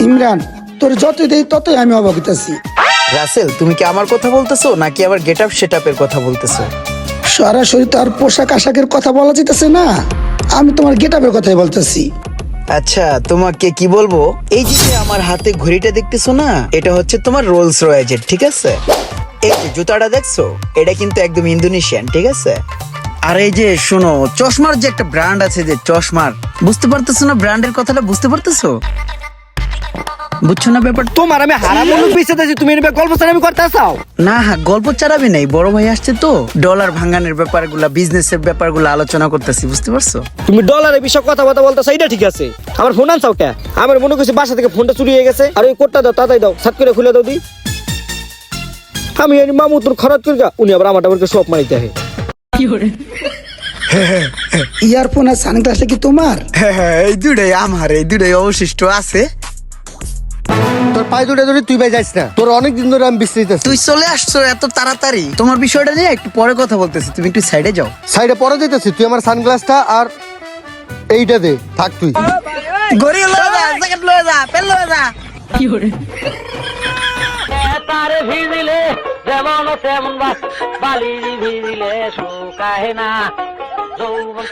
ইমরান, তোর যতই দেই ততই আমি অবাক হইতাছি। রাসেল, তুমি কি আমার কথা বলতেছো নাকি আবার গেট আপ সেট আপের কথা বলতেছো? সরাসরি তো আর পোশাক আশাকের কথা বলা যেতেছে না, আমি তোমার গেটআপের কথাই বলতেছি। আচ্ছা, তোমাকে কি বলবো, এই যে আমার হাতে ঘড়িটা দেখতেছো না, এটা হচ্ছে তোমার রোলস রয়েজের, ঠিক আছে? এই যে জুতাটা দেখছো, এটা কিন্তু একদম ইন্দোনেশিয়ান, ঠিক আছে? আর এই যে শোনো, চশমার যে একটা ব্র্যান্ড আছে, যে চশমার, বুঝতে পারতেছো না ব্র্যান্ডের কথাটা? বুঝতে পারতেছো? বুঝছো না ব্যাপার? তোমার আমি হারাম মুখ পিছাতেছি, তুমি এর গল্প আমি করতে চাও? না, গল্প চালাবি নাই, বড় ভাই আসছে তো, ডলার ভাঙানোর ব্যাপারগুলা, বিজনেসের ব্যাপারগুলো আলোচনা করতেছি, বুঝতে পারছো? তুমি ডলারের বিষয়ে কথা বলতেছো, এটা ঠিক আছে। আমার ফোন আনছাও কে? আমার মনে করছি বাসা থেকে ফোনটা চুরি হয়ে গেছে। আর ওই কোডটা দাও, তাড়াতাড়ি দাও, সাত করে খুলে দাও দি। আমি এই মামু তোর খরচ করি গা, উনি আবার আমারটা আমাকে সব মারিতে হয়। ইয়ারফোন আর সানগ্লাসটা কি তোমার? হ্যাঁ, এই দুটাই আমার, এই দুটাই অবশিষ্ট আছে। তোর পায়ে দুটো ধরে তুই ভাই যাইস না, তোর অনেকদিন ধরে আমি বিশ্রিত। তুই চলে আসছো এত তাড়াতাড়ি, তোমার বিষয়টা নিয়ে একটু পরে কথা বলতেছি, তুমি একটু সাইডে যাও। সাইডে পরে দিতেছি, তুই আমার সানগ্লাসটা আর এইটা দে, থাক তুই। গড়ি লয়ে যা, জ্যাকেট লয়ে যা, পেন লয়ে যা। তারে ভিজিলে যেমন তেমন বালির ভিজিলে শুকায় না যৌবন